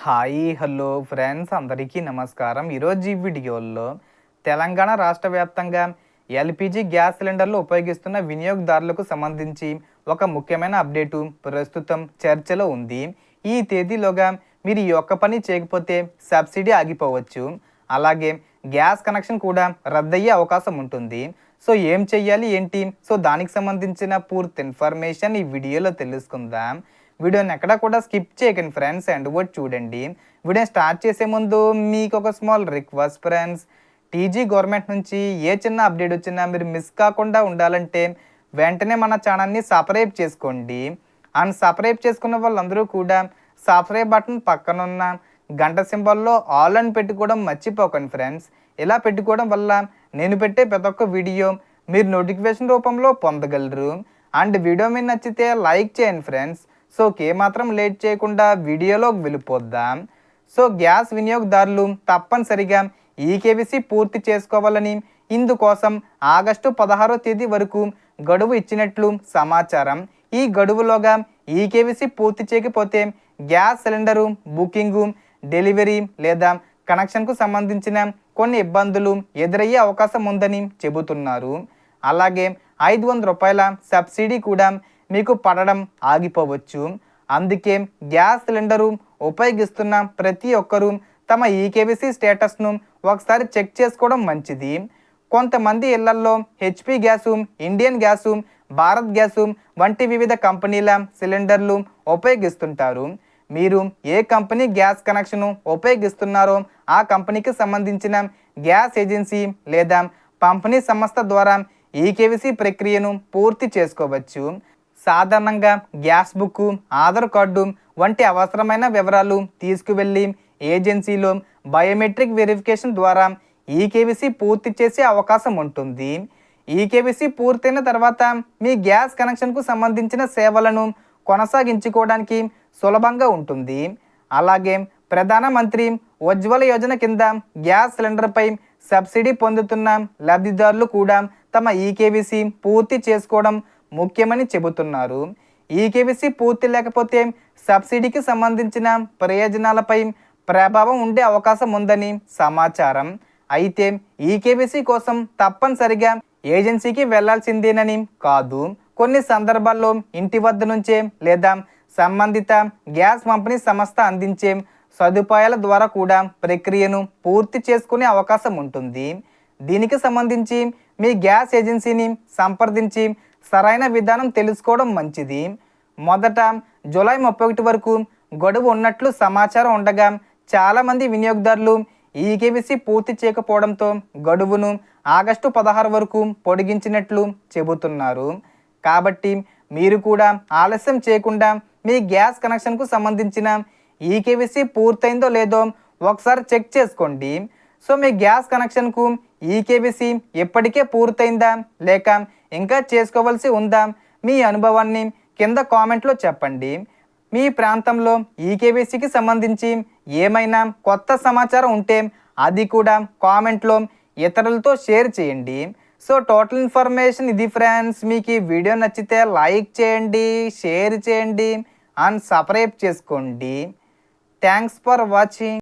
Hi hello friends అందరికీ నమస్కారం. ఈరోజు ఈ వీడియోలో తెలంగాణ రాష్ట్ర వ్యాప్తంగా ఎల్పిజి గ్యాస్ సిలిండర్లు ఉపయోగిస్తున్న వినియోగదారులకు సంబంధించి ఒక ముఖ్యమైన అప్డేటు ప్రస్తుతం చర్చలో ఉంది. ఈ తేదీలోగా మీరు ఈ ఒక్క పని చేయకపోతే సబ్సిడీ ఆగిపోవచ్చు, అలాగే గ్యాస్ కనెక్షన్ కూడా రద్దయ్యే అవకాశం ఉంటుంది. సో ఏం చెయ్యాలి ఏంటి, సో దానికి సంబంధించిన పూర్తి ఇన్ఫర్మేషన్ ఈ వీడియోలో తెలుసుకుందాం. వీడియోని ఎక్కడ కూడా స్కిప్ చేయకండి ఫ్రెండ్స్, అండ్ కూడా చూడండి. వీడియో స్టార్ట్ చేసే ముందు మీకు ఒక small request friends, TG government నుంచి ఏ చిన్న అప్డేట్ వచ్చినా మీరు మిస్ కాకుండా ఉండాలంటే వెంటనే మన ఛానల్ని సబ్స్క్రైబ్ చేసుకోండి. అండ్ సబ్స్క్రైబ్ చేసుకున్న వాళ్ళందరూ కూడా సబ్స్క్రైబ్ బటన్ పక్కనున్న గంట సింబల్లో ఆల్ అని పెట్టుకోవడం మర్చిపోకండి ఫ్రెండ్స్. ఇలా పెట్టుకోవడం వల్ల నేను పెట్టే ప్రతి ఒక్క వీడియో మీరు నోటిఫికేషన్ రూపంలో పొందగలరు. అండ్ వీడియో మీరు నచ్చితే లైక్ చేయండి ఫ్రెండ్స్. సో ఏమాత్రం లేట్ చేయకుండా వీడియోలోకి వెళ్ళిపోద్దాం. సో గ్యాస్ వినియోగదారులు తప్పనిసరిగా ఈకేవీసీ పూర్తి చేసుకోవాలని, ఇందుకోసం ఆగస్టు 16వ తేదీ వరకు గడువు ఇచ్చినట్లు సమాచారం. ఈ గడువులోగా ఈకేవీసీ పూర్తి చేయకపోతే గ్యాస్ సిలిండరు బుకింగు, డెలివరీ లేదా కనెక్షన్కు సంబంధించిన కొన్ని ఇబ్బందులు ఎదురయ్యే అవకాశం ఉందని చెబుతున్నారు. అలాగే 500 రూపాయల సబ్సిడీ కూడా మీకు పడడం ఆగిపోవచ్చు. అందుకే గ్యాస్ సిలిండరు ఉపయోగిస్తున్న ప్రతి ఒక్కరూ తమ ఈకేవీసీ స్టేటస్ను ఒకసారి చెక్ చేసుకోవడం మంచిది. కొంతమంది ఇళ్లల్లో HP gas, Indian gas, Bharat gas వంటి వివిధ కంపెనీల సిలిండర్లు ఉపయోగిస్తుంటారు. మీరు ఏ కంపెనీ గ్యాస్ కనెక్షను ఉపయోగిస్తున్నారో ఆ కంపెనీకి సంబంధించిన గ్యాస్ ఏజెన్సీ లేదా పంపిణీ సంస్థ ద్వారా ఈకేవీసీ ప్రక్రియను పూర్తి చేసుకోవచ్చు. సాధారణంగా గ్యాస్ బుక్, ఆధార్ కార్డు వంటి అవసరమైన వివరాలు తీసుకువెళ్ళి ఏజెన్సీలో బయోమెట్రిక్ వెరిఫికేషన్ ద్వారా ఈకేవీసీ పూర్తి చేసే అవకాశం ఉంటుంది. ఈకేవీసీ పూర్తయిన తర్వాత మీ గ్యాస్ కనెక్షన్కు సంబంధించిన సేవలను కొనసాగించుకోవడానికి సులభంగా ఉంటుంది. అలాగే ప్రధానమంత్రి ఉజ్వల యోజన కింద గ్యాస్ సిలిండర్పై సబ్సిడీ పొందుతున్న లబ్ధిదారులు కూడా తమ ఈకేవీసీ పూర్తి చేసుకోవడం ముఖ్యమని చెబుతున్నారు. ఈకేవీసీ పూర్తి లేకపోతే సబ్సిడీకి సంబంధించిన ప్రయోజనాలపై ప్రభావం ఉండే అవకాశం ఉందని సమాచారం. అయితే ఈకేవీసీ కోసం తప్పనిసరిగా ఏజెన్సీకి వెళ్లాల్సిందేనని కాదు. కొన్ని సందర్భాల్లో ఇంటి వద్ద నుంచే లేదా సంబంధిత గ్యాస్ పంపిణీ సంస్థ అందించే సదుపాయాల ద్వారా కూడా ప్రక్రియను పూర్తి చేసుకునే అవకాశం ఉంటుంది. దీనికి సంబంధించి మీ గ్యాస్ ఏజెన్సీని సంప్రదించి సరైన విధానం తెలుసుకోవడం మంచిది. మొదట జూలై 31 వరకు గడువు ఉన్నట్లు సమాచారం ఉండగా చాలామంది వినియోగదారులు ఈకేవీసీ పూర్తి చేయకపోవడంతో గడువును ఆగస్టు 16 వరకు పొడిగించినట్లు చెబుతున్నారు. కాబట్టి మీరు కూడా ఆలస్యం చేయకుండా మీ గ్యాస్ కనెక్షన్కు సంబంధించిన ఈకేవీసీ పూర్తయిందో లేదో ఒకసారి చెక్ చేసుకోండి. సో మీ గ్యాస్ కనెక్షన్కు ఈకేవీసీ ఎప్పటికే పూర్తయిందా లేక ఇంకా చేసుకోవాల్సి ఉందా, మీ అనుభవాన్ని కింద కామెంట్లో చెప్పండి. మీ ప్రాంతంలో ఈకేవీసీకి సంబంధించి ఏమైనా కొత్త సమాచారం ఉంటే అది కూడా కామెంట్లో ఇతరులతో షేర్ చేయండి. సో టోటల్ ఇన్ఫర్మేషన్ ఇది ఫ్రెండ్స్. మీకు ఈ వీడియో నచ్చితే లైక్ చేయండి, షేర్ చేయండి అండ్ సబ్స్క్రైబ్ చేసుకోండి. Thanks for watching.